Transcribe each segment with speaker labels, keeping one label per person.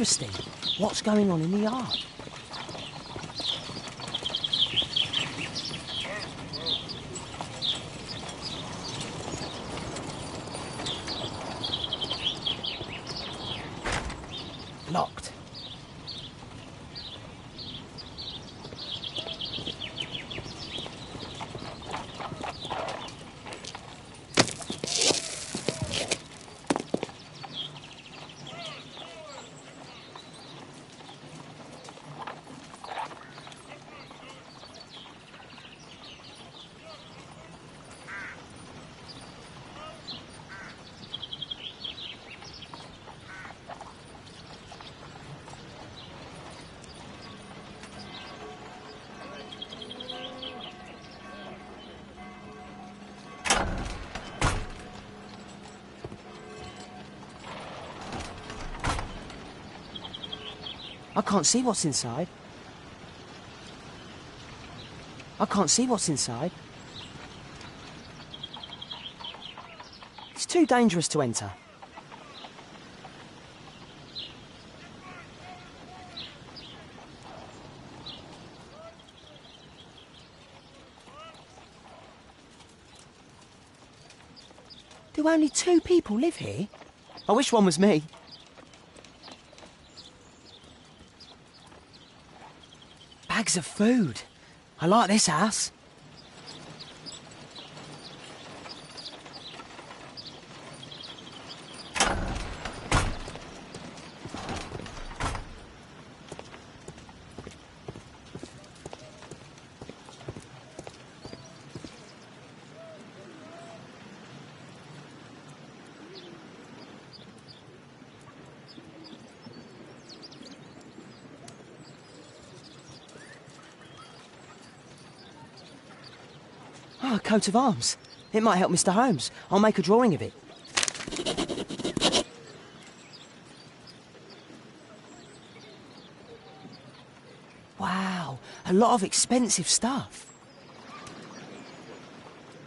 Speaker 1: interesting. What's going on in the yard? Locked. I can't see what's inside. I can't see what's inside. It's too dangerous to enter. Do only 2 people live here? I wish one was me. Bags of food. I like this house. Ah, a coat of arms. It might help Mr. Holmes. I'll make a drawing of it. Wow, a lot of expensive stuff.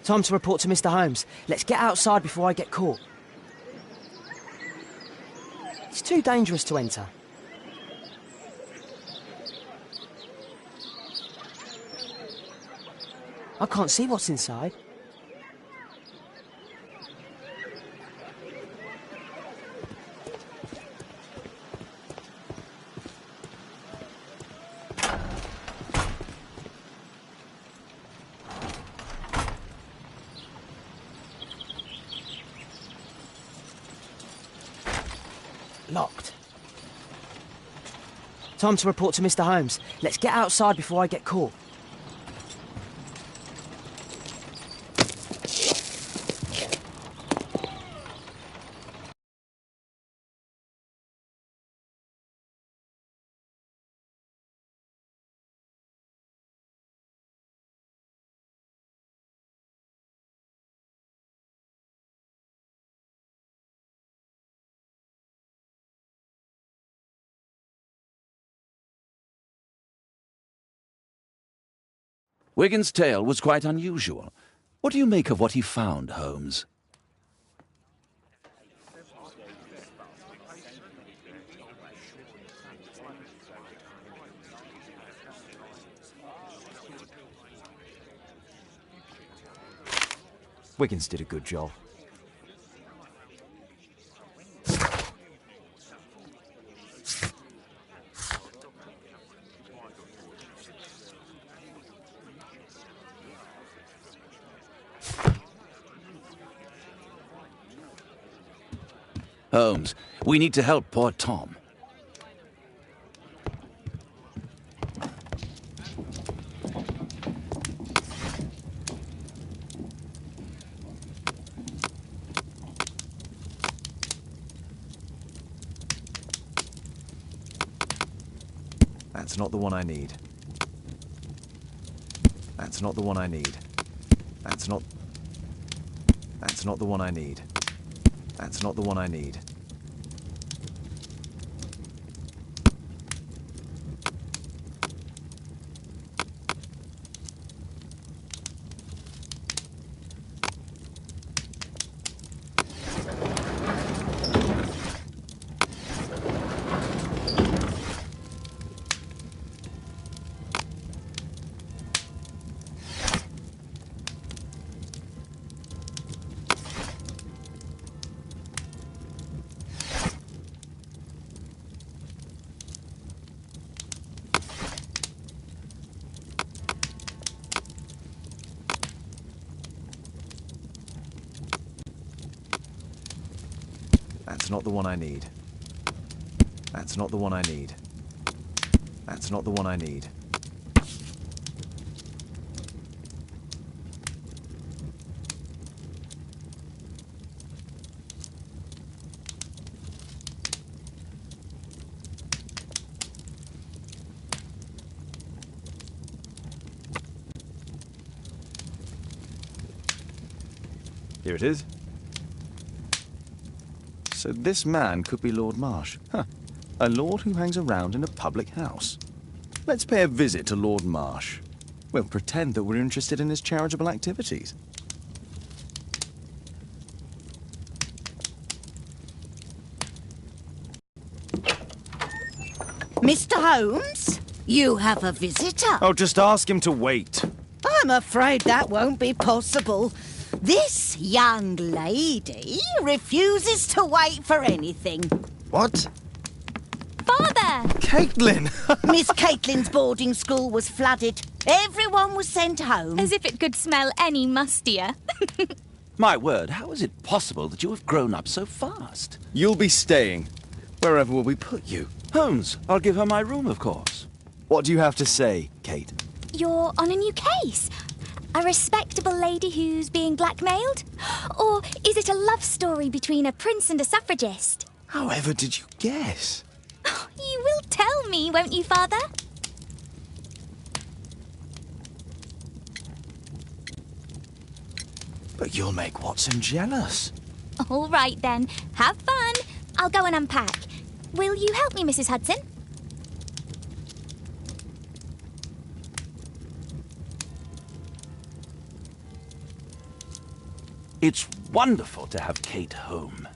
Speaker 1: Time to report to Mr. Holmes. Let's get outside before I get caught. It's too dangerous to enter. I can't see what's inside. Locked. Time to report to Mr. Holmes. Let's get outside before I get caught.
Speaker 2: Wigan's tale was quite unusual. What do you make of what he found, Holmes?
Speaker 3: Wiggins did a good job.
Speaker 2: Holmes, we need to help poor Tom.
Speaker 3: That's not the one I need. That's not the one I need. That's not the one I need. That's not the one I need. That's not the one I need. That's not the one I need. That's not the one I need. Here it is. So this man could be Lord Marsh. Huh. A lord who hangs around in a public house. Let's pay a visit to Lord Marsh. We'll pretend that we're interested in his charitable activities.
Speaker 4: Mr. Holmes, you have a visitor.
Speaker 3: Oh, just ask him to wait.
Speaker 4: I'm afraid that won't be possible. This young lady refuses to wait for anything.
Speaker 3: What?
Speaker 5: Father!
Speaker 3: Caitlin!
Speaker 4: Miss Caitlin's boarding school was flooded. Everyone was sent home.
Speaker 5: As if it could smell any mustier.
Speaker 2: My word, how is it possible that you have grown up so fast?
Speaker 3: You'll be staying. Wherever will we put you?
Speaker 2: Holmes, I'll give her my room, of course.
Speaker 3: What do you have to say, Kate?
Speaker 5: You're on a new case. A respectable lady who's being blackmailed? Or is it a love story between a prince and a suffragist?
Speaker 3: However did you guess?
Speaker 5: You will tell me, won't you, Father?
Speaker 3: But you'll make Watson jealous.
Speaker 5: All right, then. Have fun. I'll go and unpack. Will you help me, Mrs. Hudson?
Speaker 2: It's wonderful to have Kate home.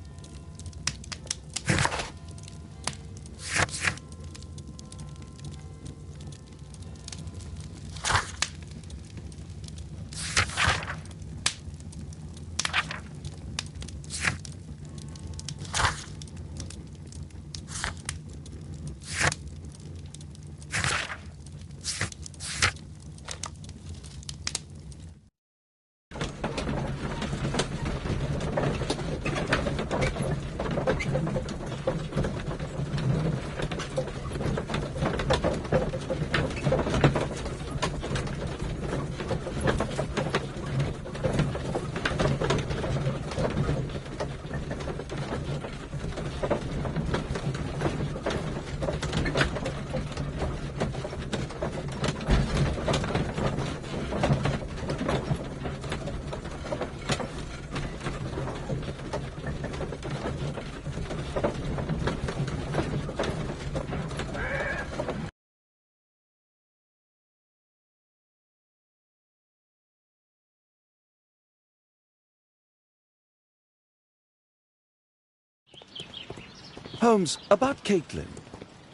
Speaker 2: Holmes, about Caitlin.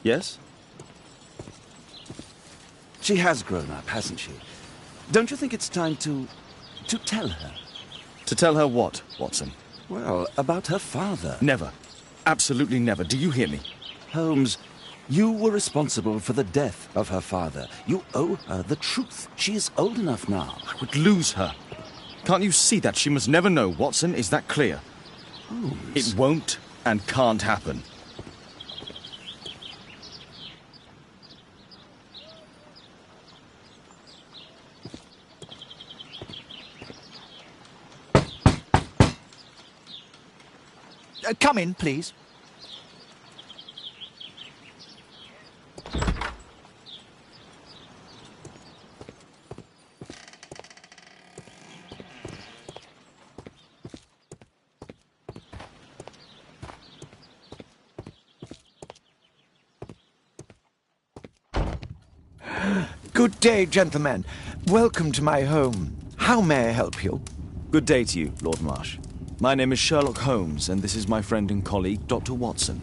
Speaker 3: Yes?
Speaker 2: She has grown up, hasn't she? Don't you think it's time to tell her?
Speaker 3: To tell her what, Watson?
Speaker 2: Well, about her father.
Speaker 3: Never. Absolutely never. Do you hear me?
Speaker 2: Holmes, you were responsible for the death of her father. You owe her the truth. She is old enough now.
Speaker 3: I would lose her. Can't you see that? She must never know, Watson. Is that clear?
Speaker 2: Holmes.
Speaker 3: It won't and can't happen.
Speaker 6: Come in, please. Good day, gentlemen. Welcome to my home. How may I help you?
Speaker 3: Good day to you, Lord Marsh. My name is Sherlock Holmes, and this is my friend and colleague, Dr. Watson.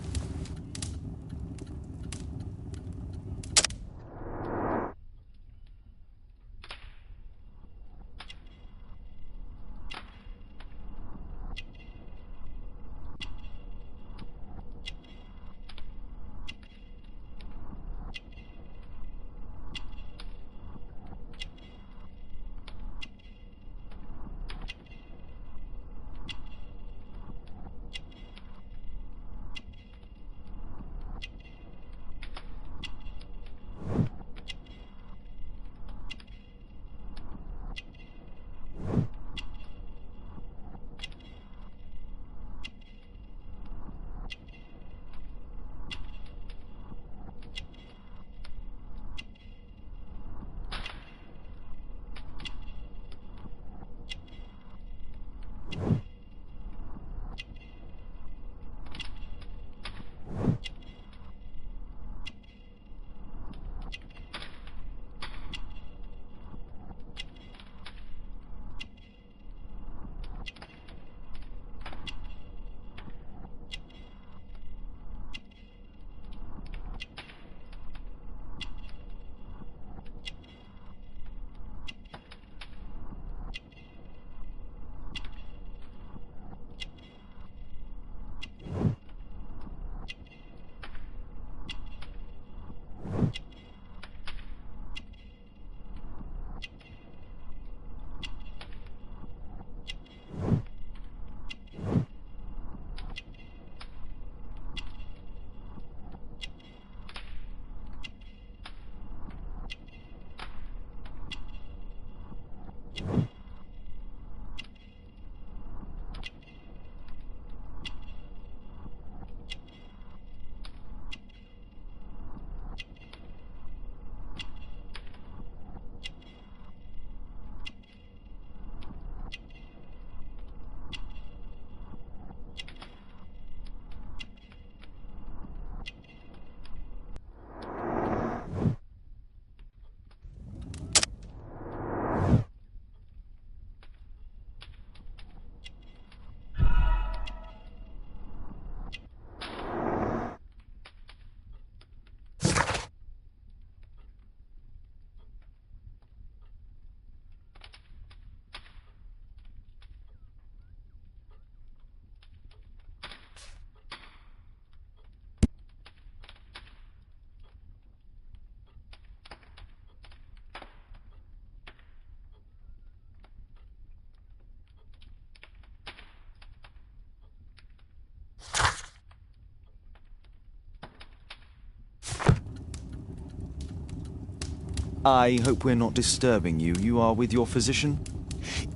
Speaker 3: I hope we're not disturbing you. You are with your physician?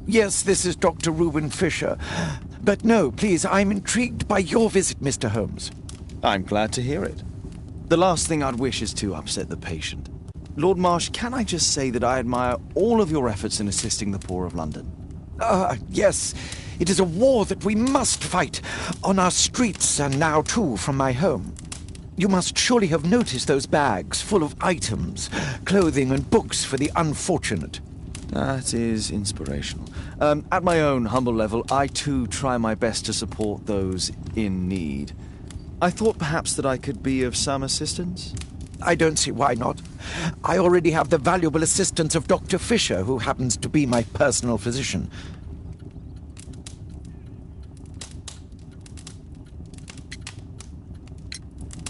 Speaker 6: Yes, this is Dr. Reuben Fisher. But no, please, I'm intrigued by your visit, Mr. Holmes.
Speaker 3: I'm glad to hear it. The last thing I'd wish is to upset the patient. Lord Marsh, can I just say that I admire all of your efforts in assisting the poor of London?
Speaker 6: Yes. It is a war that we must fight, on our streets and now too from my home. You must surely have noticed those bags full of items, clothing and books for the unfortunate.
Speaker 3: That is inspirational. At my own humble level, I too try my best to support those in need. I thought perhaps that I could be of some assistance.
Speaker 6: I don't see why not. I already have the valuable assistance of Dr. Fisher, who happens to be my personal physician.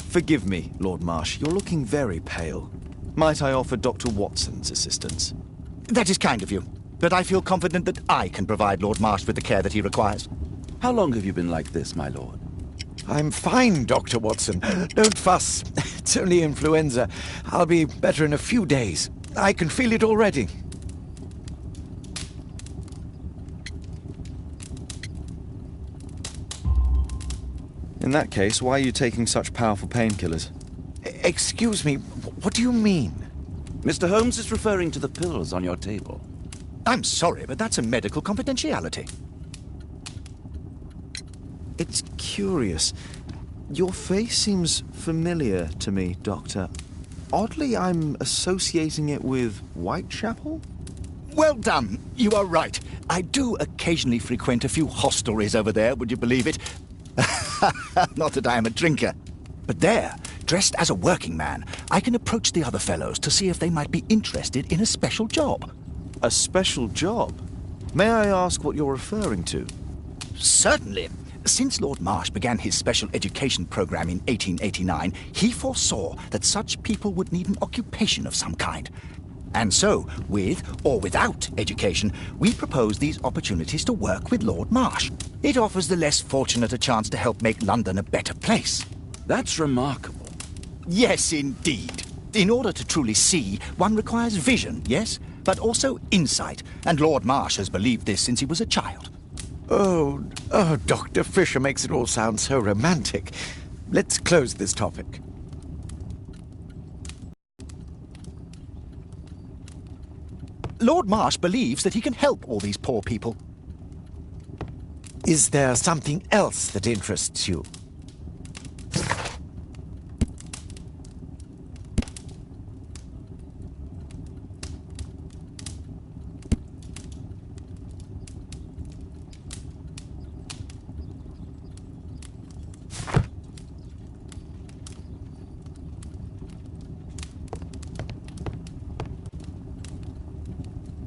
Speaker 3: Forgive me, Lord Marsh. You're looking very pale. Might I offer Dr. Watson's assistance?
Speaker 7: That is kind of you, but I feel confident that I can provide Lord Marsh with the care that he requires.
Speaker 2: How long have you been like this, my lord?
Speaker 6: I'm fine, Dr. Watson. Don't fuss. It's only influenza. I'll be better in a few days. I can feel it already.
Speaker 3: In that case, why are you taking such powerful painkillers?
Speaker 6: Excuse me, what do you mean?
Speaker 2: Mr. Holmes is referring to the pills on your table.
Speaker 7: I'm sorry, but that's a medical confidentiality.
Speaker 3: It's curious. Your face seems familiar to me, Doctor. Oddly, I'm associating it with Whitechapel?
Speaker 7: Well done. You are right. I do occasionally frequent a few hostelries over there, would you believe it? Not that I am a drinker. But there, dressed as a working man, I can approach the other fellows to see if they might be interested in a special job.
Speaker 3: A special job? May I ask what you're referring to?
Speaker 7: Certainly. Since Lord Marsh began his special education program in 1889, he foresaw that such people would need an occupation of some kind. And so, with or without education, we propose these opportunities to work with Lord Marsh. It offers the less fortunate a chance to help make London a better place.
Speaker 2: That's remarkable.
Speaker 7: Yes, indeed. In order to truly see, one requires vision, yes, but also insight. And Lord Marsh has believed this since he was a child.
Speaker 6: Oh, Dr. Fisher makes it all sound so romantic. Let's close this topic.
Speaker 7: Lord Marsh believes that he can help all these poor people.
Speaker 6: Is there something else that interests you?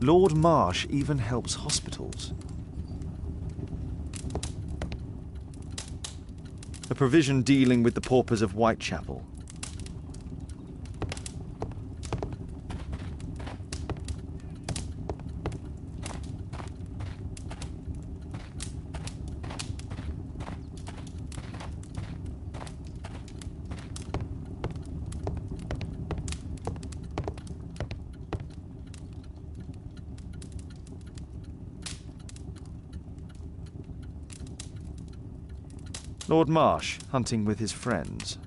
Speaker 3: Lord Marsh even helps hospitals. A provision dealing with the paupers of Whitechapel. Lord Marsh, hunting with his friends.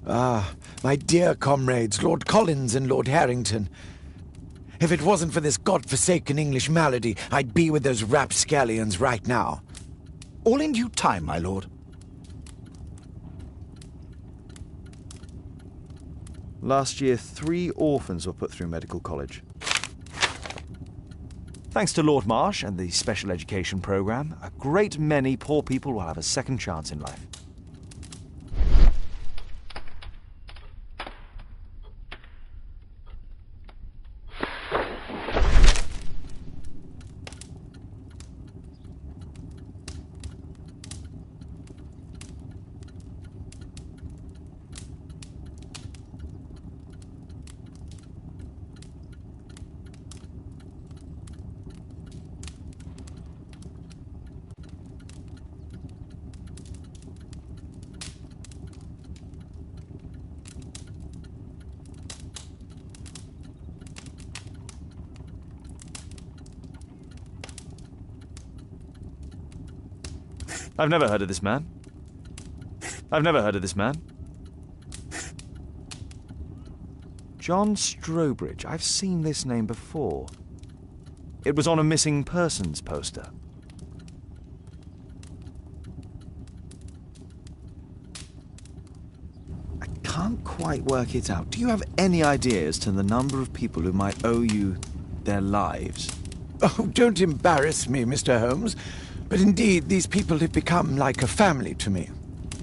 Speaker 6: Ah, my dear comrades, Lord Collins and Lord Harrington. If it wasn't for this godforsaken English malady, I'd be with those rapscallions right now.
Speaker 7: All in due time, my lord.
Speaker 3: Last year, 3 orphans were put through medical college. Thanks to Lord Marsh and the special education program, a great many poor people will have a second chance in life. I've never heard of this man. I've never heard of this man. John Strobridge. I've seen this name before. It was on a missing persons poster. I can't quite work it out. Do you have any idea as to the number of people who might owe you their lives?
Speaker 6: Oh, don't embarrass me, Mr. Holmes. But indeed, these people have become like a family to me.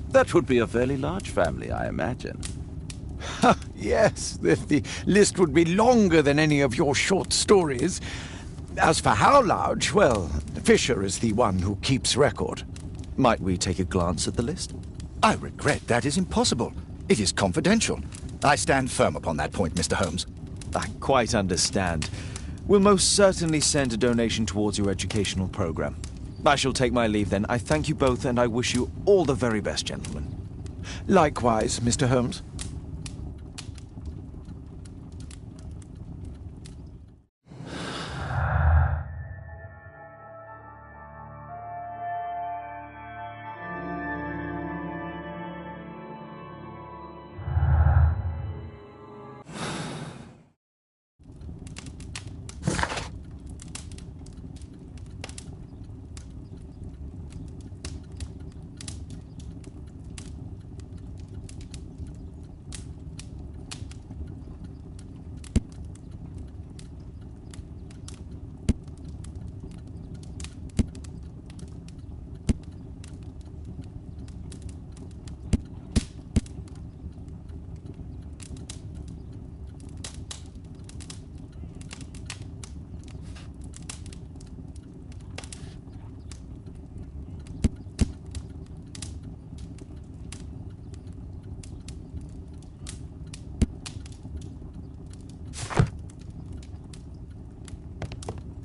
Speaker 2: That would be a fairly large family, I imagine.
Speaker 6: Yes, the list would be longer than any of your short stories. As for how large, well, Fisher is the one who keeps record.
Speaker 3: Might we take a glance at the list?
Speaker 7: I regret that is impossible. It is confidential. I stand firm upon that point, Mr. Holmes.
Speaker 3: I quite understand. We'll most certainly send a donation towards your educational program. I shall take my leave then. I thank you both, and I wish you all the very best, gentlemen.
Speaker 6: Likewise, Mr. Holmes.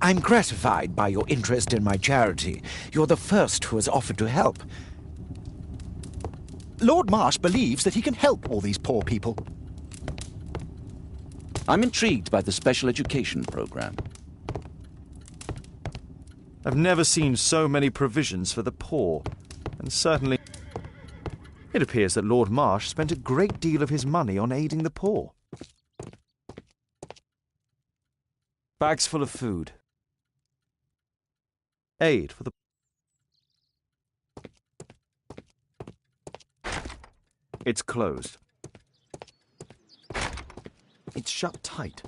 Speaker 6: I'm gratified by your interest in my charity. You're the first who has offered to help.
Speaker 7: Lord Marsh believes that he can help all these poor people.
Speaker 2: I'm intrigued by the special education program.
Speaker 3: I've never seen so many provisions for the poor, and certainly it appears that Lord Marsh spent a great deal of his money on aiding the poor. Bags full of food. Aid for the... It's closed. It's shut tight.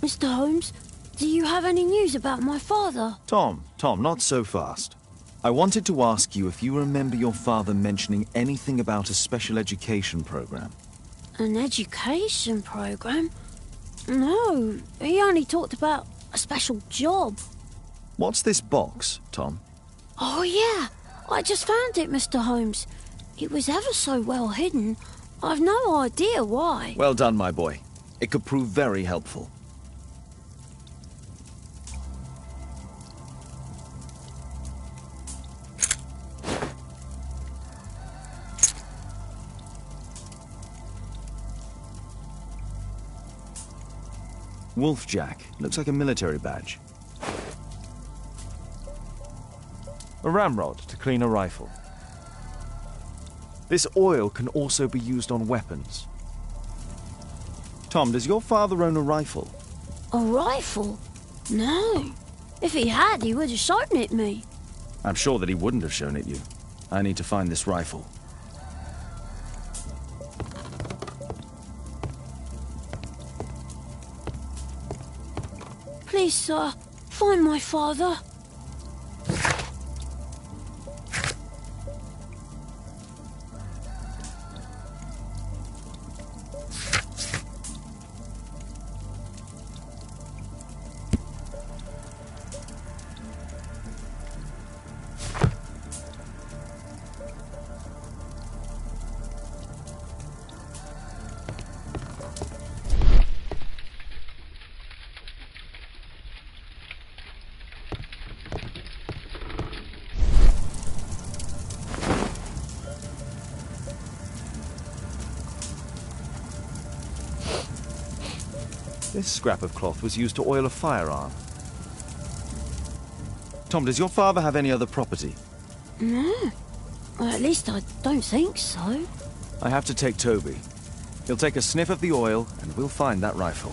Speaker 8: Mr. Holmes, do you have any news about my father?
Speaker 3: Tom, not so fast. I wanted to ask you if you remember your father mentioning anything about a special education program.
Speaker 8: An education program? No, he only talked about a special job.
Speaker 3: What's this box, Tom?
Speaker 8: Oh, yeah. I just found it, Mr. Holmes. It was ever so well hidden. I've no idea why.
Speaker 3: Well done, my boy. It could prove very helpful. Wolfjack. Looks like a military badge. A ramrod to clean a rifle. This oil can also be used on weapons. Tom, does your father own a rifle?
Speaker 8: A rifle? No. If he had, he would have shown it me.
Speaker 3: I'm sure that he wouldn't have shown it you. I need to find this rifle.
Speaker 8: Please, sir, find my father.
Speaker 3: This scrap of cloth was used to oil a firearm. Tom, does your father have any other property?
Speaker 8: No. Well, at least I don't think so.
Speaker 3: I have to take Toby. He'll take a sniff of the oil, and we'll find that rifle.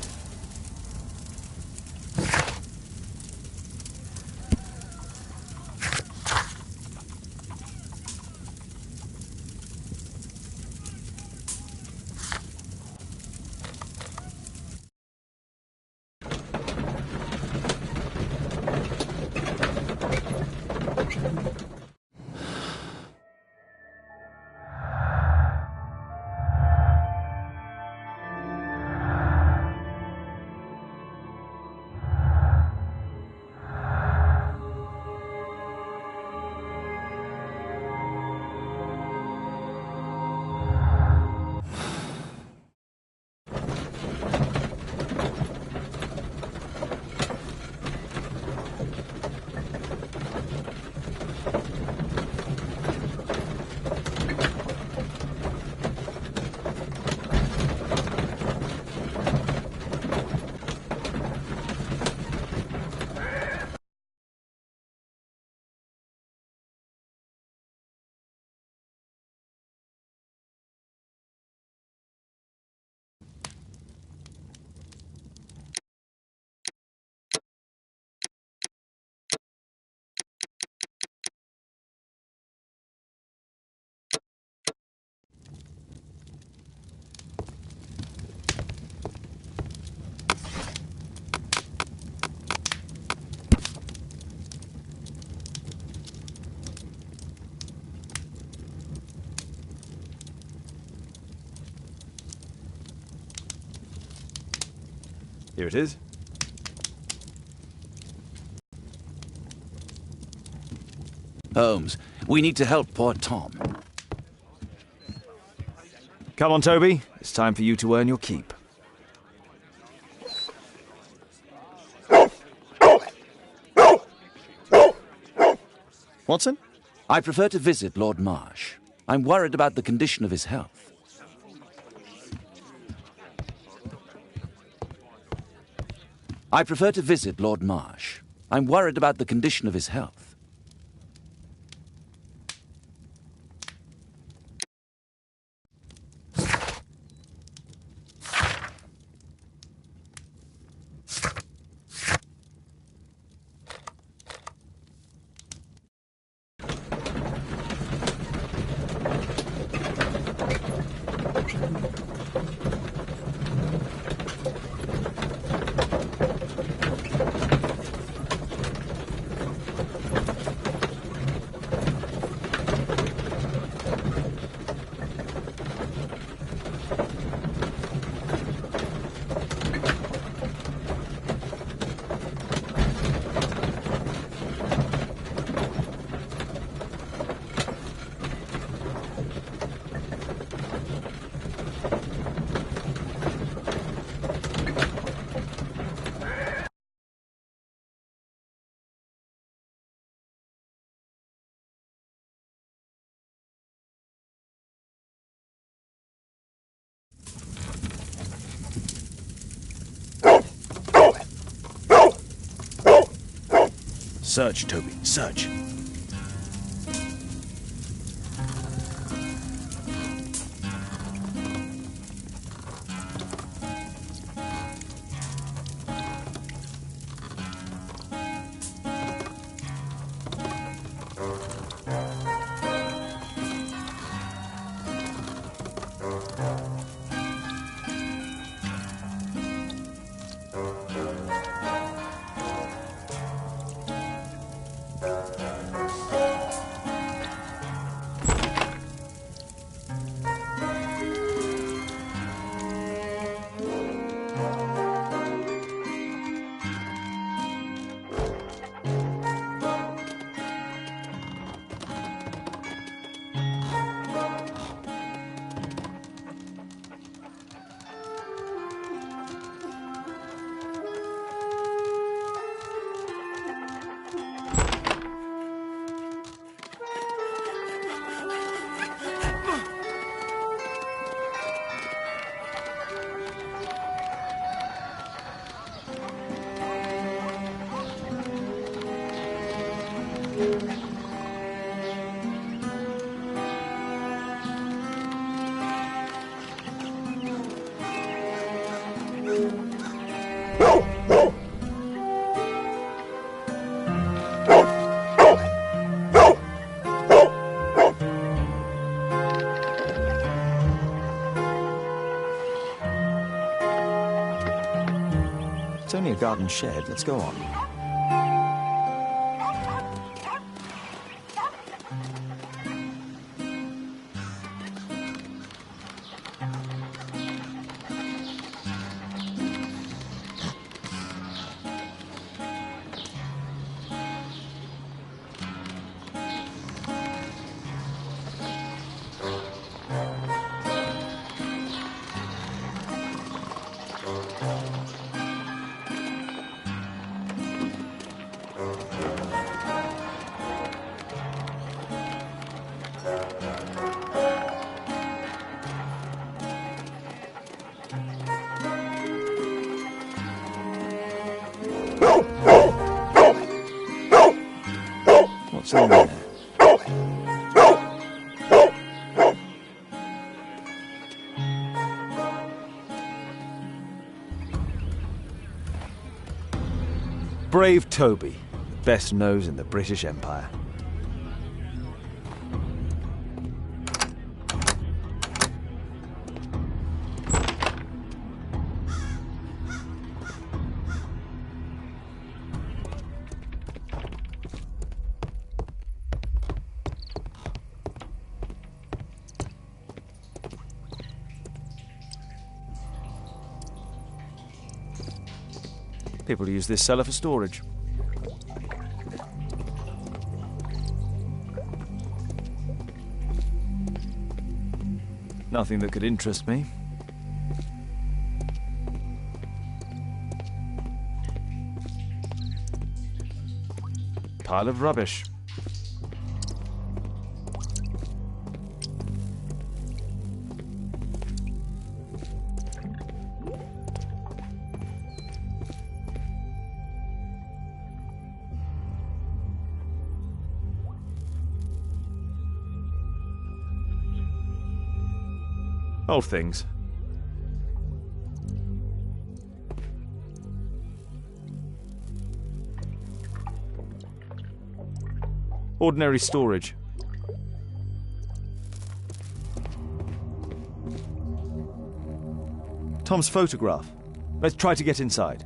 Speaker 3: Here it is.
Speaker 2: Holmes, we need to help poor Tom.
Speaker 3: Come on, Toby. It's time for you to earn your keep. Watson?
Speaker 2: I prefer to visit Lord Marsh. I'm worried about the condition of his health. I prefer to visit Lord Marsh. I'm worried about the condition of his health.
Speaker 3: Search, Toby, search. It's only a garden shed. Let's go on. What's in there? Brave Toby, the best nose in the British Empire. People use this cellar for storage. Nothing that could interest me. Pile of rubbish. Old things. Ordinary storage. Tom's photograph. Let's try to get inside.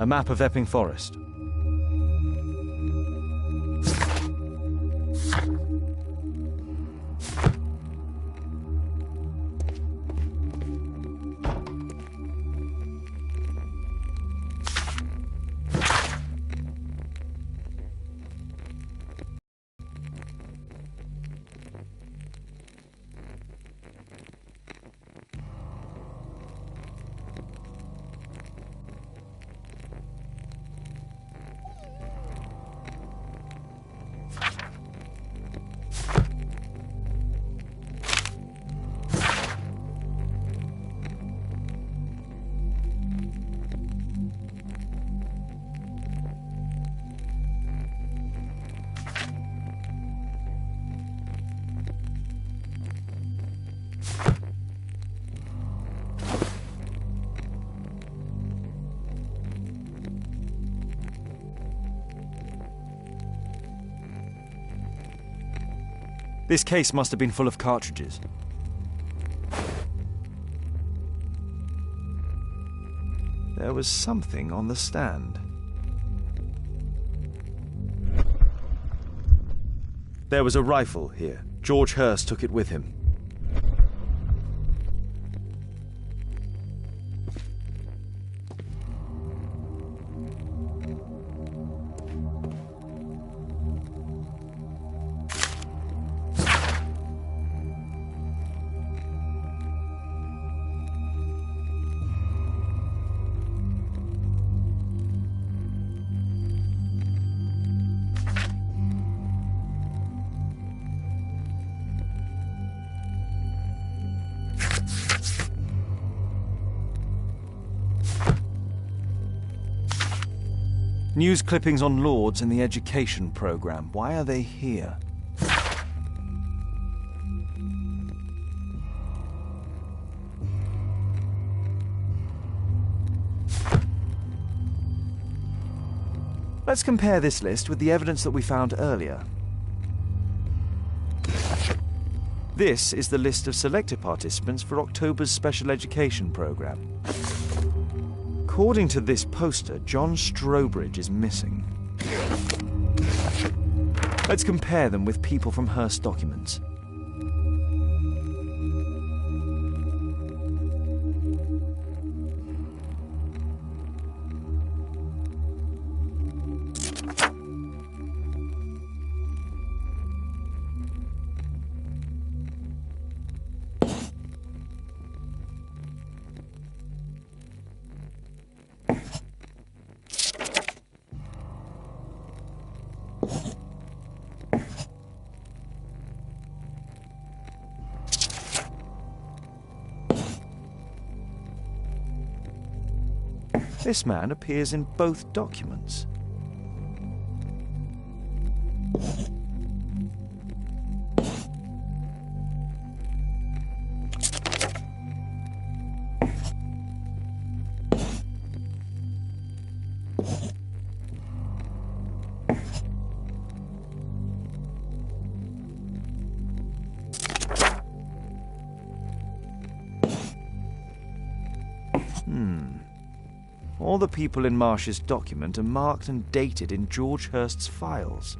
Speaker 3: map of Epping Forest. This case must have been full of cartridges. There was something on the stand. There was a rifle here. George Hurst took it with him. News clippings on Lords in the education program. Why are they here? Let's compare this list with the evidence that we found earlier. This is the list of selected participants for October's special education program. According to this poster, John Strobridge is missing. Let's compare them with people from Hearst documents. This man appears in both documents. All the people in Marsh's document are marked and dated in George Hurst's files.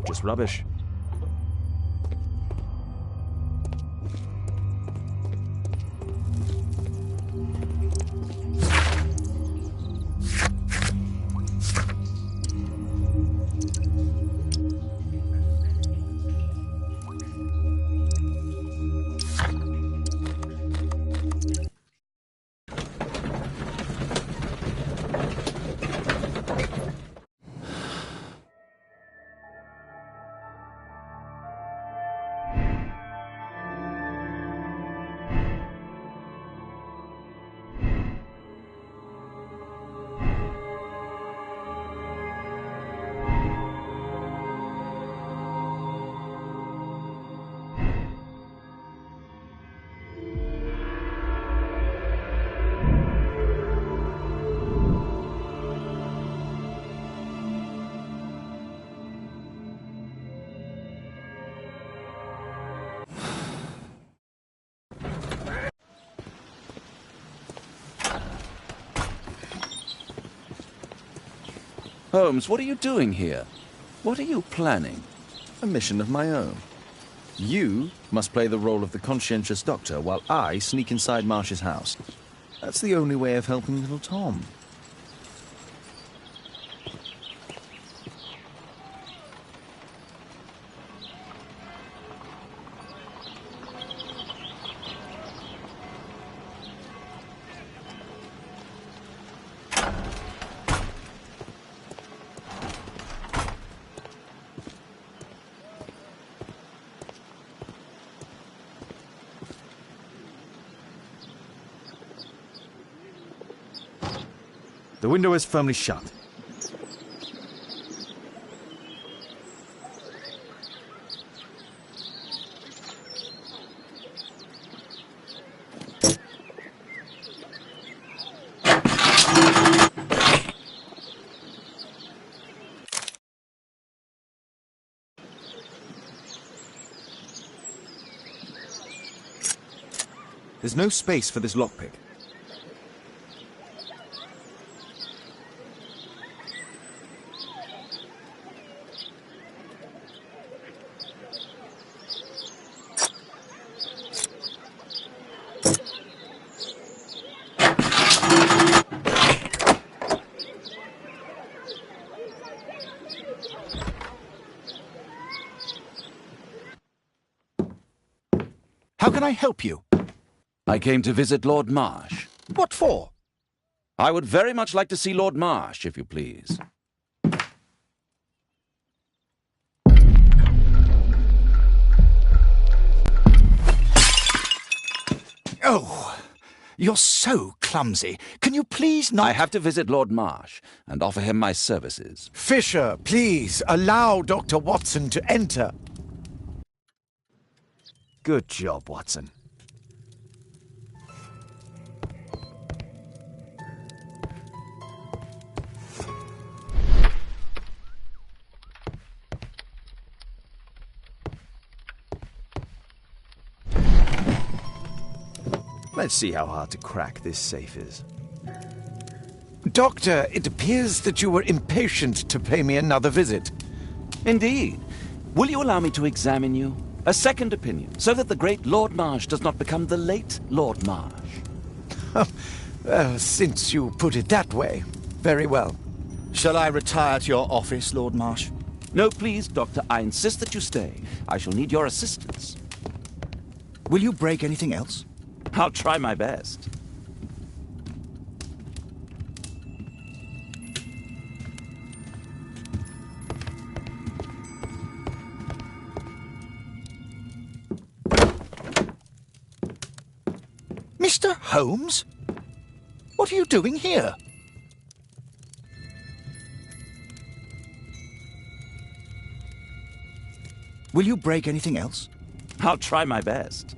Speaker 3: just rubbish.
Speaker 2: Holmes, what are you doing here? What are you planning?
Speaker 3: A mission of my own. You must play the role of the conscientious doctor while I sneak inside Marsh's house. That's the only way of helping little Tom. The window is firmly shut. There's no space for this lockpick.
Speaker 7: How can I help you?
Speaker 2: I came to visit Lord Marsh.
Speaker 7: What for?
Speaker 2: I would very much like to see Lord Marsh, if you please.
Speaker 7: Oh, you're so clumsy. Can you please not...
Speaker 2: I have to visit Lord Marsh and offer him my services.
Speaker 6: Fisher, please, allow Dr. Watson to enter.
Speaker 3: Good job, Watson. Let's see how hard to crack this safe is.
Speaker 6: Doctor, it appears that you were impatient to pay me another visit.
Speaker 2: Indeed. Will you allow me to examine you? A second opinion, so that the great Lord Marsh does not become the late Lord Marsh.
Speaker 6: Well, since you put it that way, very well.
Speaker 7: Shall I retire to your office, Lord Marsh?
Speaker 2: No, please, Doctor. I insist that you stay. I shall need your assistance.
Speaker 7: Will you break anything else?
Speaker 2: I'll try my best.
Speaker 7: Mr. Holmes? What are you doing here? Will you break anything else?
Speaker 2: I'll try my best.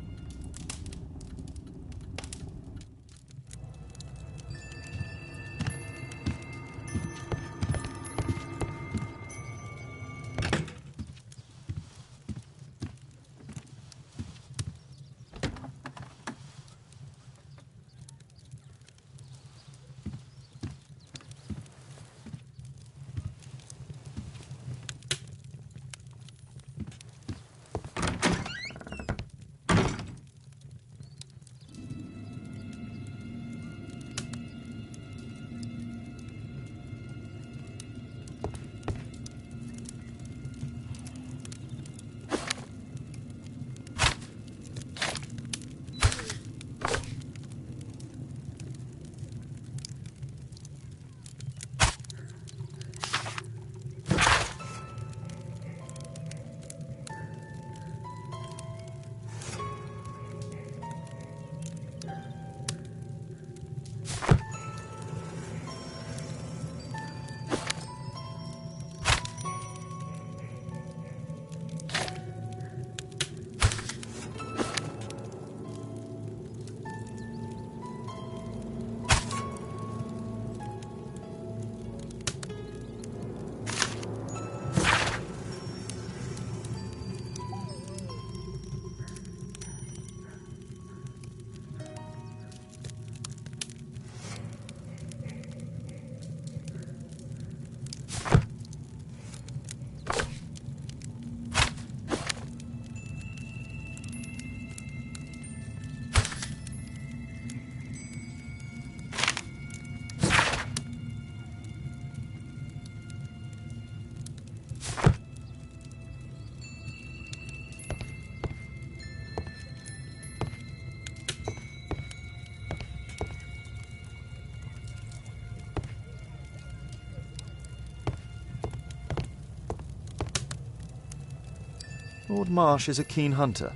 Speaker 3: Lord Marsh is a keen hunter.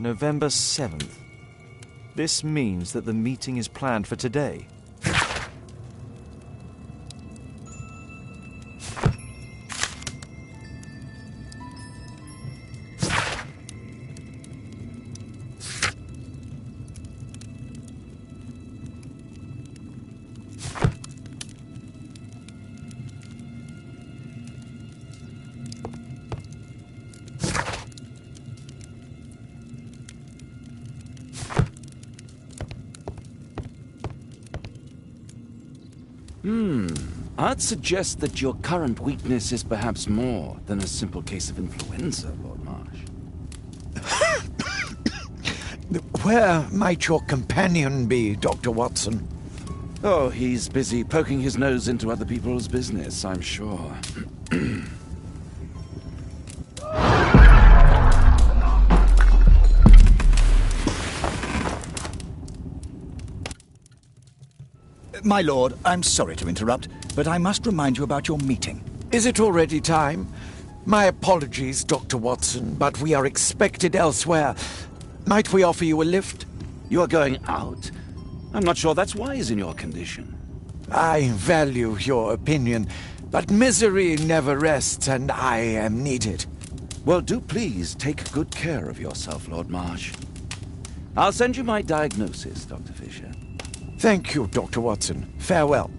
Speaker 3: November 7th. This means that the meeting is planned for today.
Speaker 2: I'd suggest that your current weakness is perhaps more than a simple case of influenza, Lord Marsh.
Speaker 6: Where might your companion be, Dr. Watson?
Speaker 2: Oh, he's busy poking his nose into other people's business, I'm sure.
Speaker 7: My lord, I'm sorry to interrupt, but I must remind you about your meeting.
Speaker 6: Is it already time? My apologies, Dr. Watson, but we are expected elsewhere. Might we offer you a lift?
Speaker 2: You are going out? I'm not sure that's wise in your condition.
Speaker 6: I value your opinion, but misery never rests, and I am needed.
Speaker 2: Well, do please take good care of yourself, Lord Marsh. I'll send you my diagnosis, Dr. Fisher.
Speaker 6: Thank you, Dr. Watson. Farewell.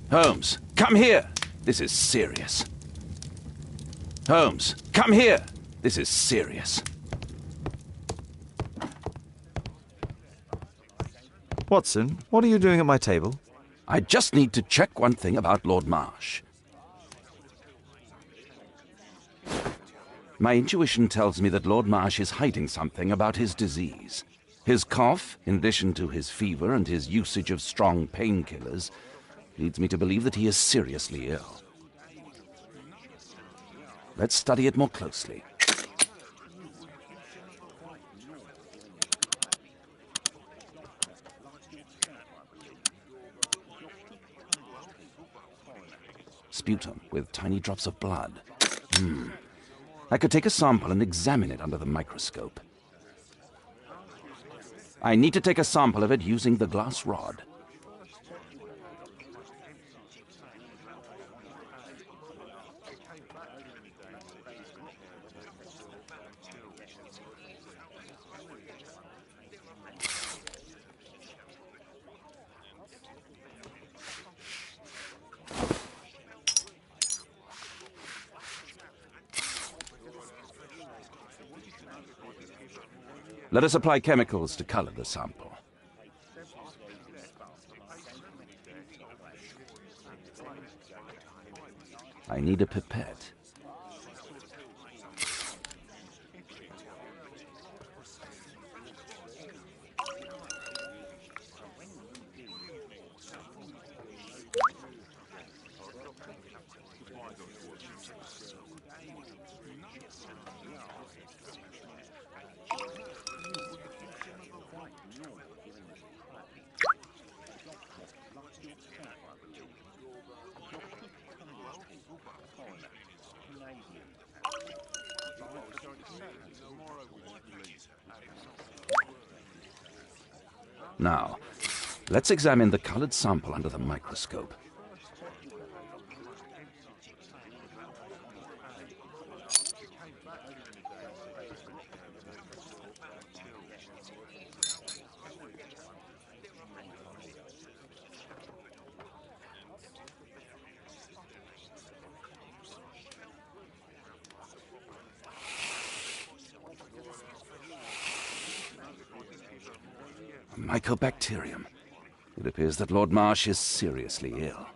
Speaker 2: Holmes, come here! This is serious. Holmes, come here! This is serious.
Speaker 3: Watson, what are you doing at my table?
Speaker 2: I just need to check one thing about Lord Marsh. My intuition tells me that Lord Marsh is hiding something about his disease. His cough, in addition to his fever and his usage of strong painkillers, leads me to believe that he is seriously ill. Let's study it more closely. Sputum with tiny drops of blood. I could take a sample and examine it under the microscope. I need to take a sample of it using the glass rod. Let us apply chemicals to color the sample. I need a pipette. Now, let's examine the colored sample under the microscope. Mycobacterium. It appears that Lord Marsh is seriously ill.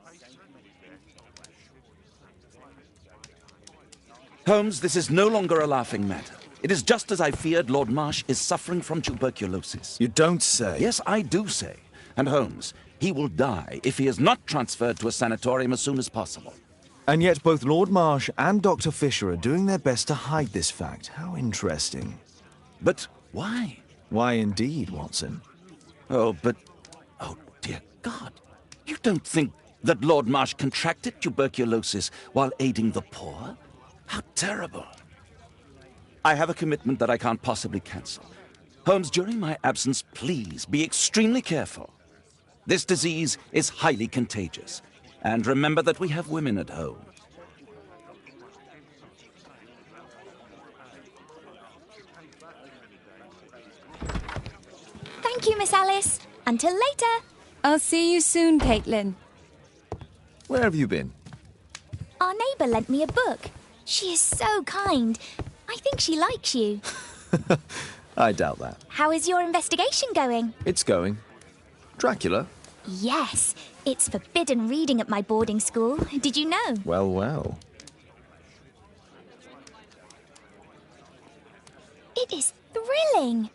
Speaker 2: Holmes, this is no longer a laughing matter. It is just as I feared. Lord Marsh is suffering from tuberculosis.
Speaker 3: You don't say.
Speaker 2: Yes, I do say. And Holmes, he will die if he is not transferred to a sanatorium as soon as possible.
Speaker 3: And yet both Lord Marsh and Dr. Fisher are doing their best to hide this fact. How interesting.
Speaker 2: But why?
Speaker 3: Why indeed, Watson?
Speaker 2: Oh, dear God. You don't think that Lord Marsh contracted tuberculosis while aiding the poor? How terrible. I have a commitment that I can't possibly cancel. Holmes, during my absence, please be extremely careful. This disease is highly contagious. And remember that we have women at home.
Speaker 5: Thank you, Miss Alice. Until later.
Speaker 9: I'll see you soon, Caitlin.
Speaker 3: Where have you been?
Speaker 5: Our neighbour lent me a book. She is so kind. I think she likes you.
Speaker 3: I doubt that.
Speaker 5: How is your investigation going?
Speaker 3: It's going. Dracula?
Speaker 5: Yes, it's forbidden reading at my boarding school. Did you know?
Speaker 3: Well, well.
Speaker 5: It is thrilling.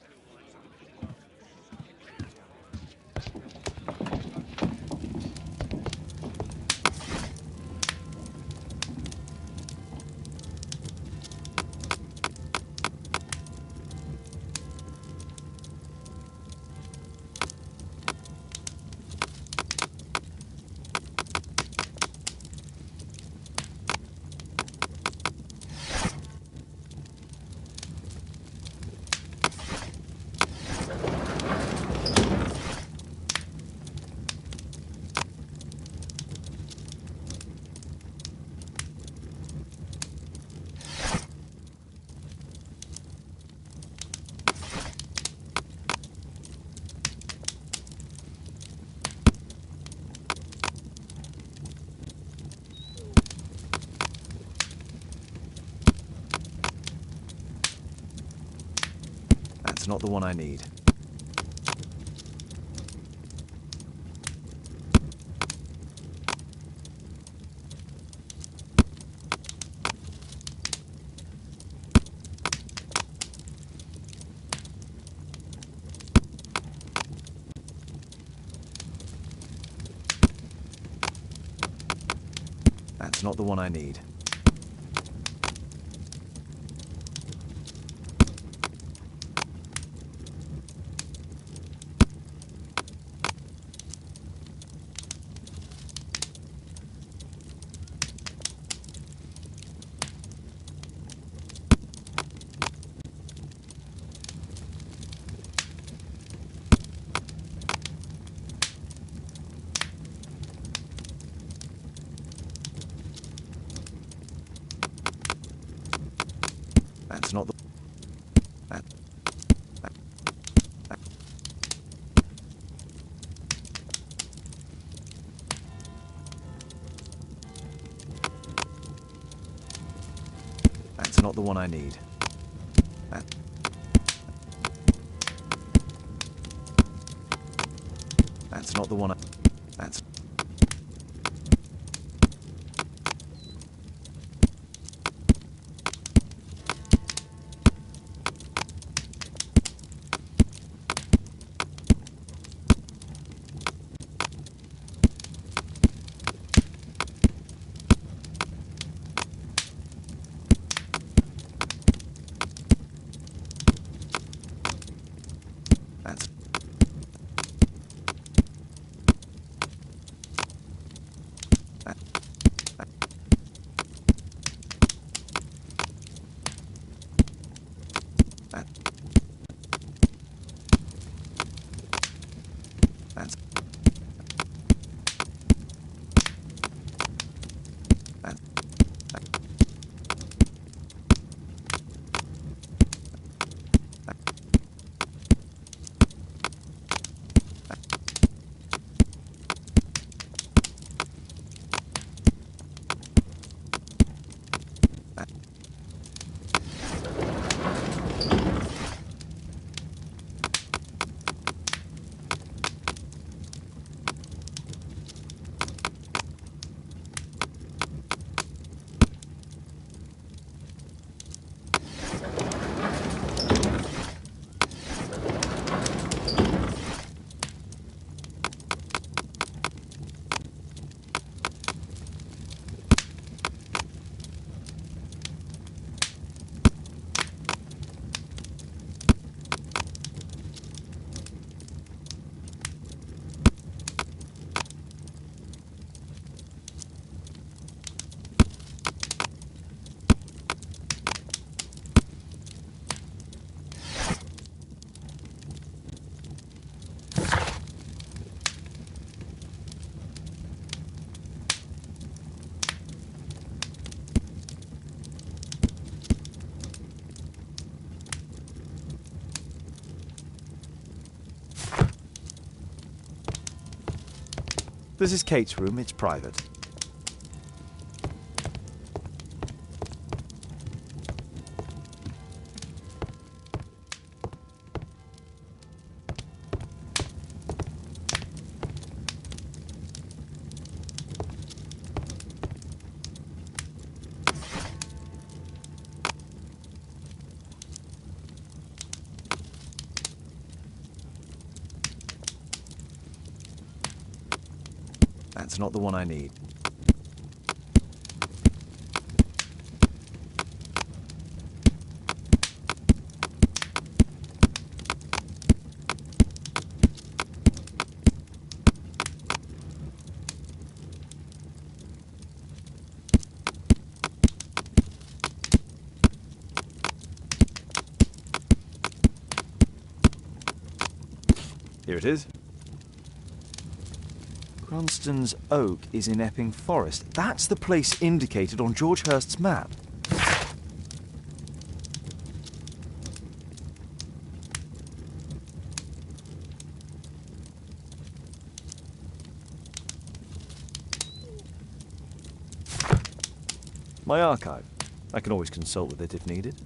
Speaker 3: That's not the one I need. That's not the one I need. That's not the... That's not the one I need. That's not the one I... That's... That's... That's... This is Kate's room. It's private. That's not the one I need. Here it is. Cranston's Oak is in Epping Forest. That's the place indicated on George Hurst's map. My archive. I can always consult with it if needed.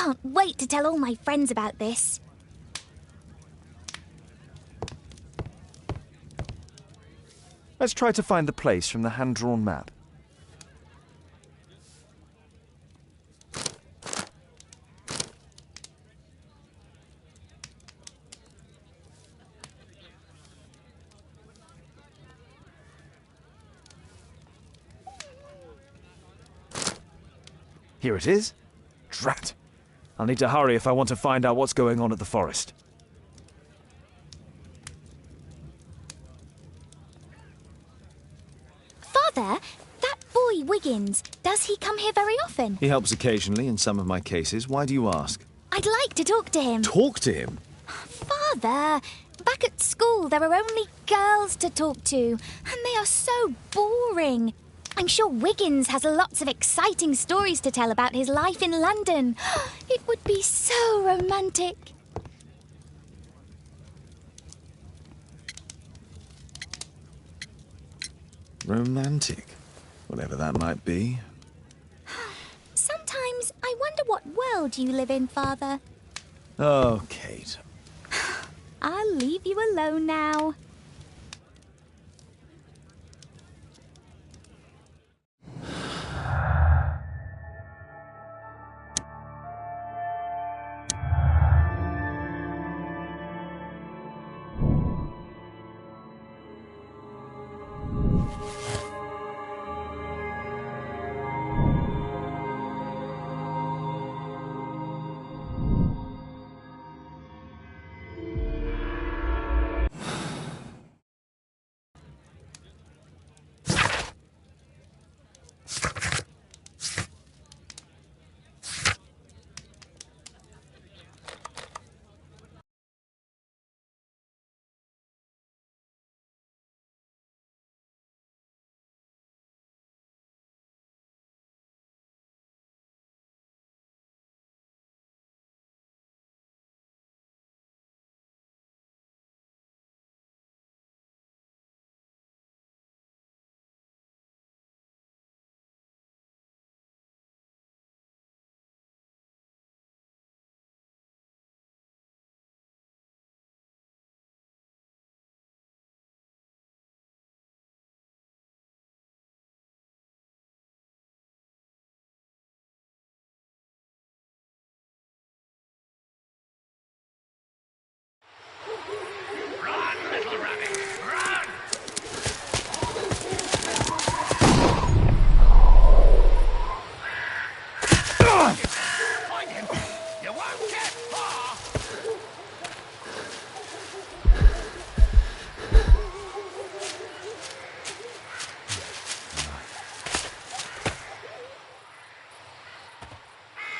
Speaker 5: can't wait to tell all my friends about this.
Speaker 3: Let's try to find the place from the hand-drawn map. Here it is. Drat. I'll need to hurry if I want to find out what's going on at the forest.
Speaker 5: Father, that boy Wiggins, does he come here very often?
Speaker 3: He helps occasionally in some of my cases. Why do you ask?
Speaker 5: I'd like to talk to him.
Speaker 3: Talk to him?
Speaker 5: Father, back at school there are only girls to talk to, and they are so boring. I'm sure Wiggins has lots of exciting stories to tell about his life in London. It would be so romantic.
Speaker 3: Romantic? Whatever that might be.
Speaker 5: Sometimes I wonder what world you live in, Father.
Speaker 3: Oh, Kate.
Speaker 5: I'll leave you alone now.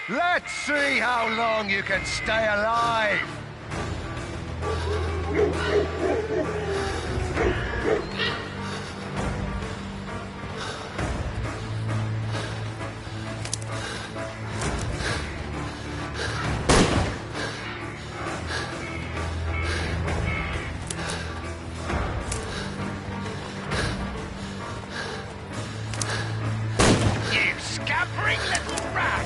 Speaker 10: Let's see how long you can stay alive! You scampering little rat!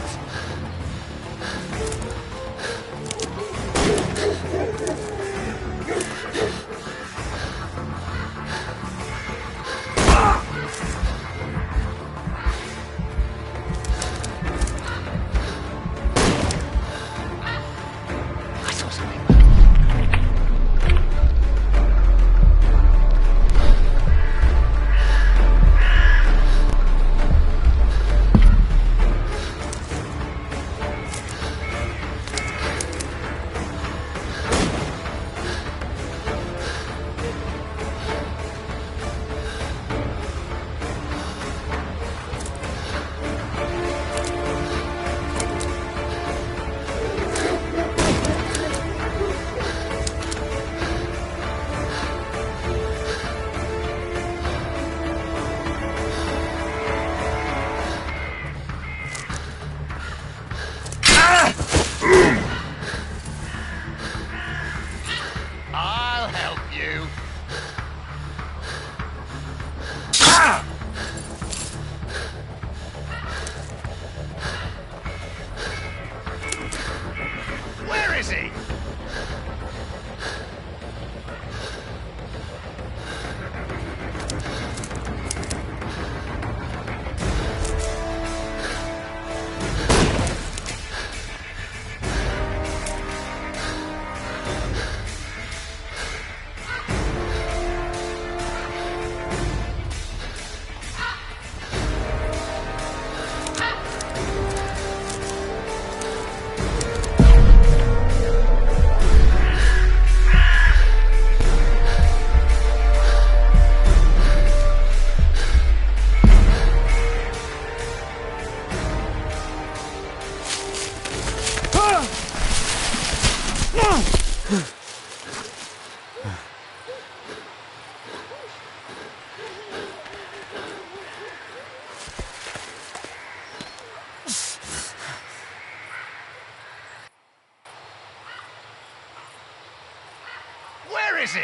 Speaker 10: is he? Where is he?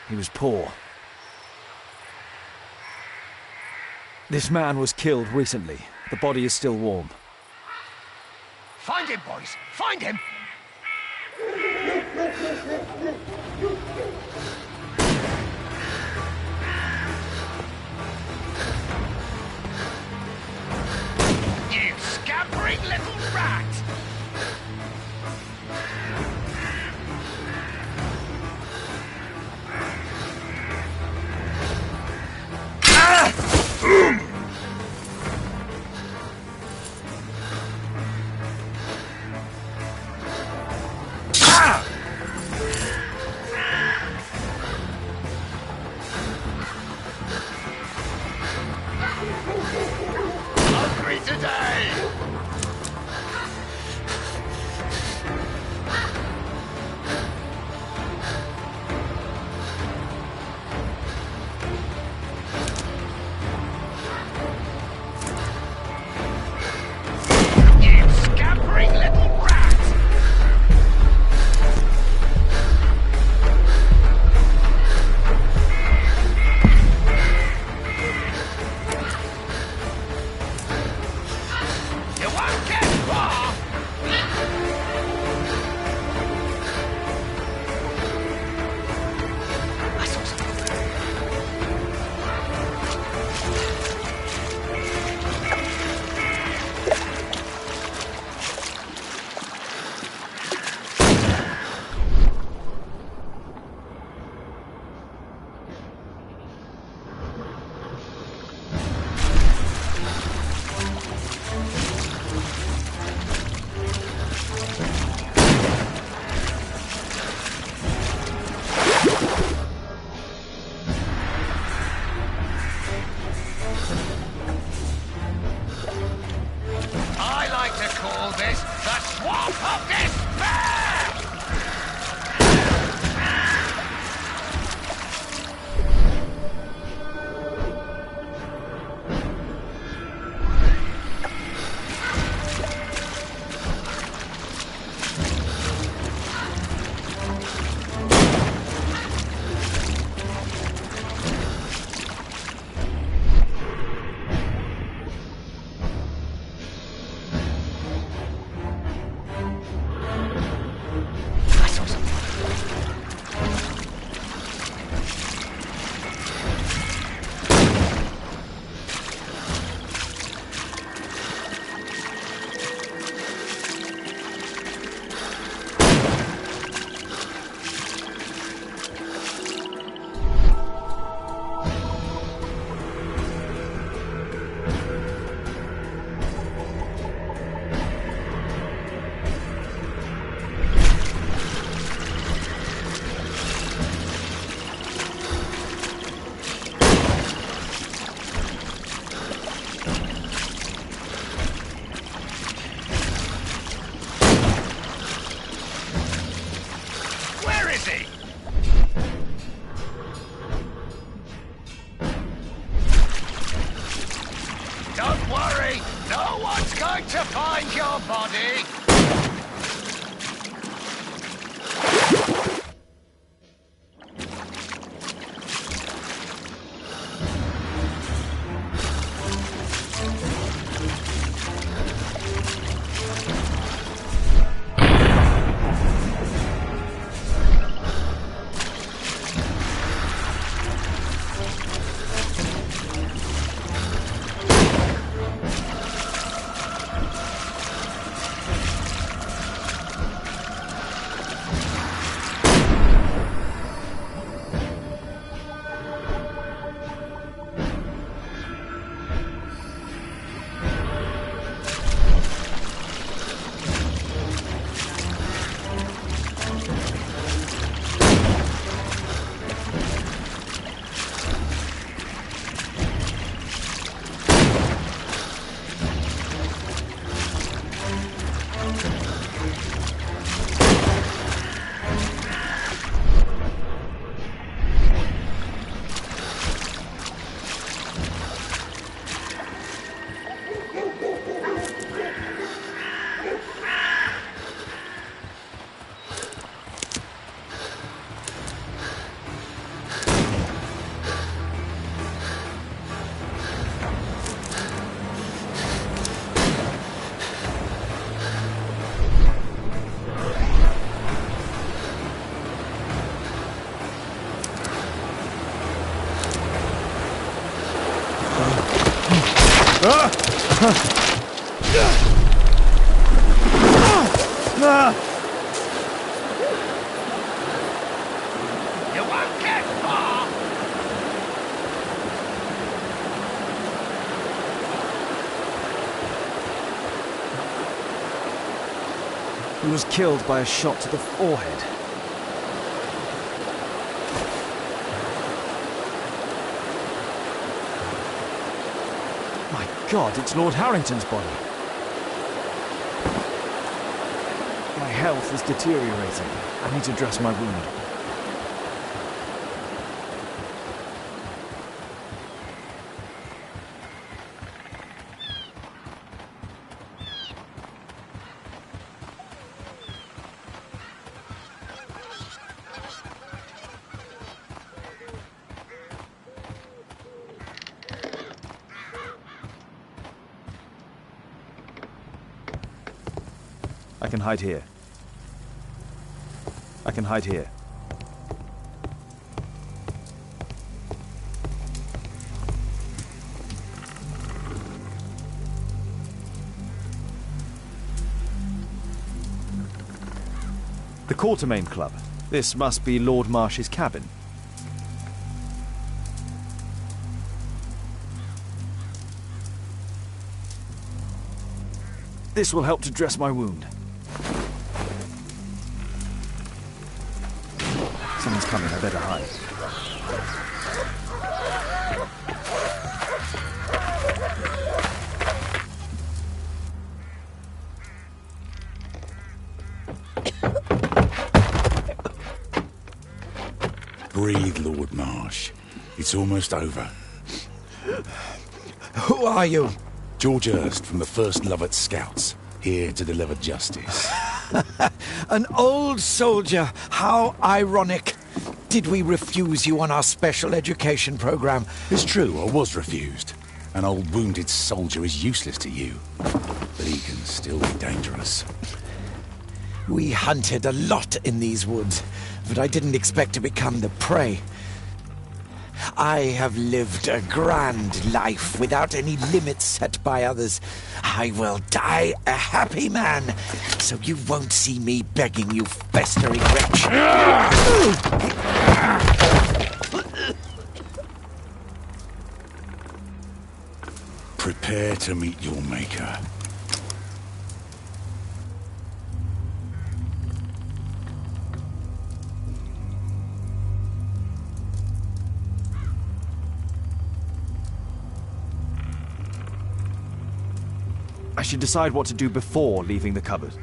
Speaker 6: He was poor. This man was killed recently. The body is still warm.
Speaker 10: Find him, boys! Find him! You scampering little rat! Hungry today! You scampering little rat! You won't get far! I saw something. I like to call this the Swamp of Despair! I saw something. Where is he? Don't worry, no one's going to find your body. You won't get far!
Speaker 3: He was killed by a shot to the forehead. My God, it's Lord Harrington's body. My health is deteriorating. I need to dress my wound. I can hide here. I can hide here. The Quartermain Club. This must be Lord Marsh's cabin. This will help to dress my wound. Someone's coming, I better hide.
Speaker 11: Breathe, Lord Marsh. It's almost over.
Speaker 6: Who are you?
Speaker 11: George Hurst from the 1st Lovat Scouts, here to deliver justice.
Speaker 6: An old soldier. How ironic. Did we refuse you on our special education program?
Speaker 11: It's true, I was refused. An old wounded soldier is useless to you, but he can still be dangerous.
Speaker 6: We hunted a lot in these woods, but I didn't expect to become the prey. I have lived a grand life without any limits set by others. I will die a happy man, so you won't see me begging you, festering wretch.
Speaker 11: Prepare to meet your maker.
Speaker 3: I should decide what to do before leaving the cupboard.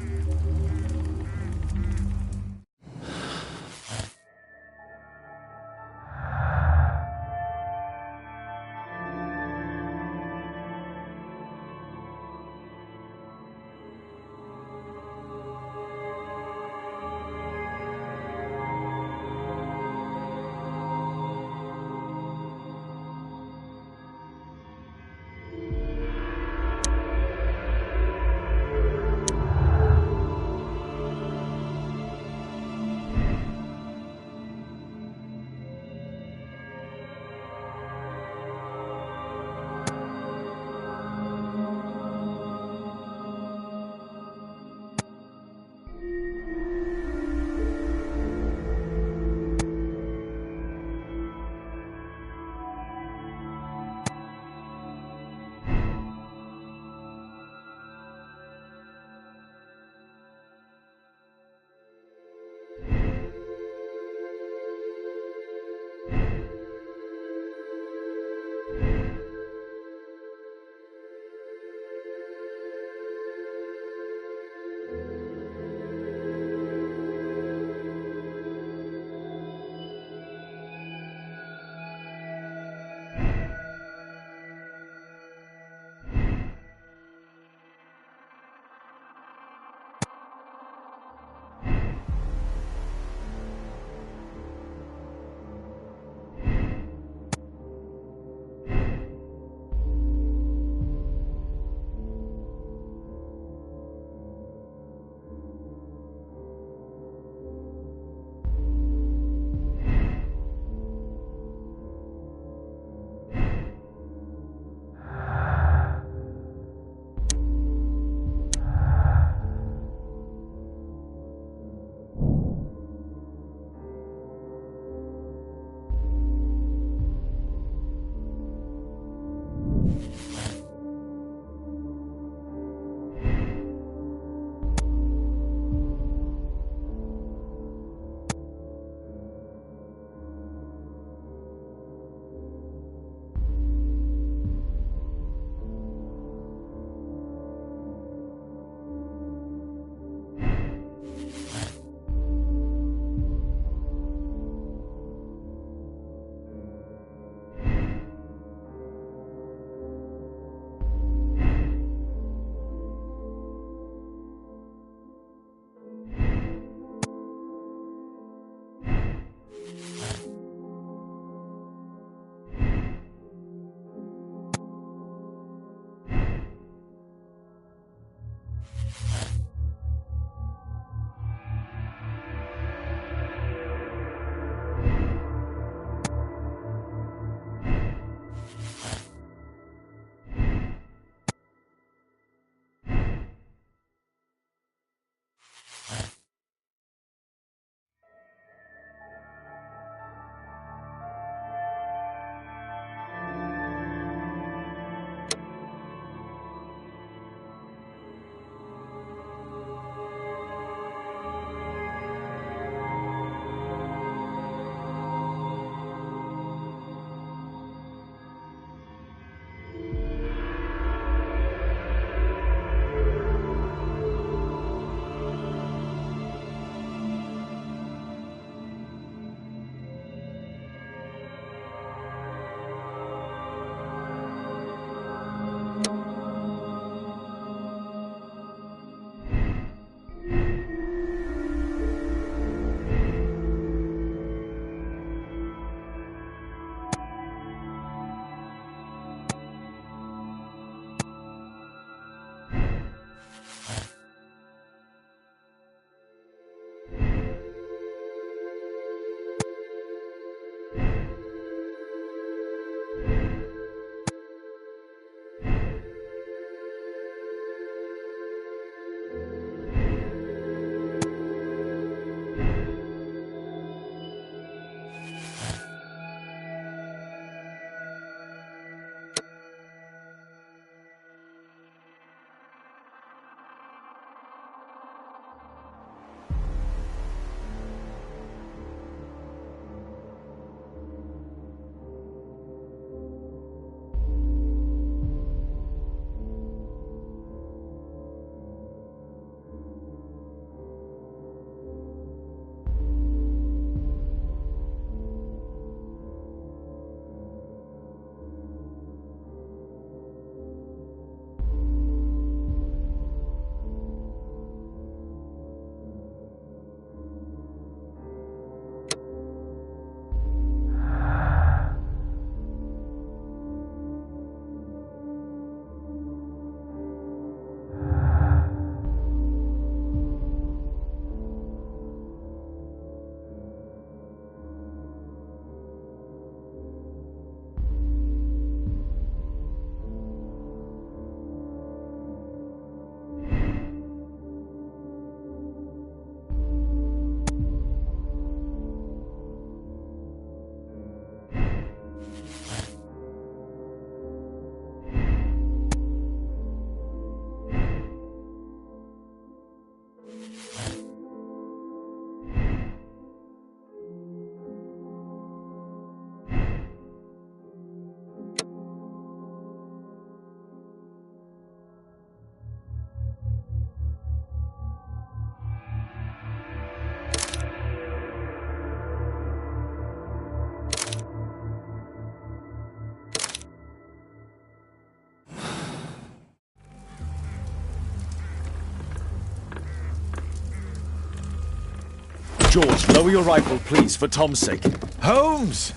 Speaker 3: George, lower your rifle, please, for Tom's sake.
Speaker 6: Holmes!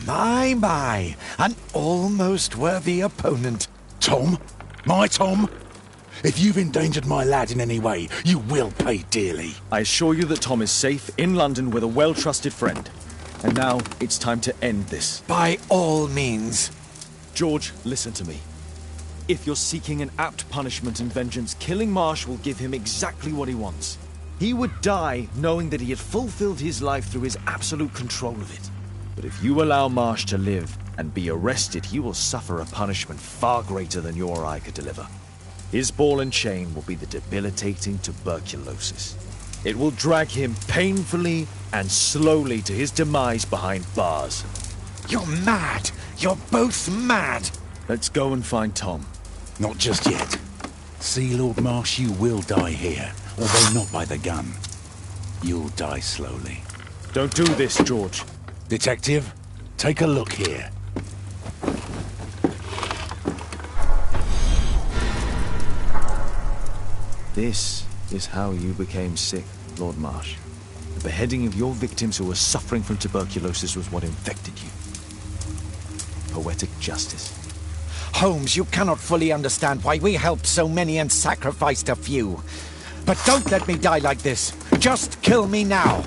Speaker 6: My, an almost worthy opponent.
Speaker 11: Tom? My Tom? If you've endangered my lad in any way, you will pay dearly.
Speaker 3: I assure you that Tom is safe in London with a well-trusted friend. And now it's time to end this.
Speaker 6: By all means.
Speaker 3: George, listen to me. If you're seeking an apt punishment and vengeance, killing Marsh will give him exactly what he wants. He would die knowing that he had fulfilled his life through his absolute control of it. But if you allow Marsh to live and be arrested, he will suffer a punishment far greater than you or I could deliver. His ball and chain will be the debilitating tuberculosis. It will drag him painfully and slowly to his demise behind bars.
Speaker 6: You're mad! You're both mad!
Speaker 3: Let's go and find Tom.
Speaker 11: Not just yet. See, Lord Marsh, you will die here, although not by the gun. You'll die slowly.
Speaker 3: Don't do this, George.
Speaker 11: Detective, take a look here.
Speaker 3: This is how you became sick, Lord Marsh. The beheading of your victims who were suffering from tuberculosis was what infected you. Poetic justice.
Speaker 6: Holmes, you cannot fully understand why we helped so many and sacrificed a few. But don't let me die like this. Just kill me now.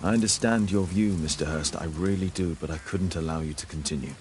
Speaker 3: I understand your view, Mr. Hurst. I really do, but I couldn't allow you to continue.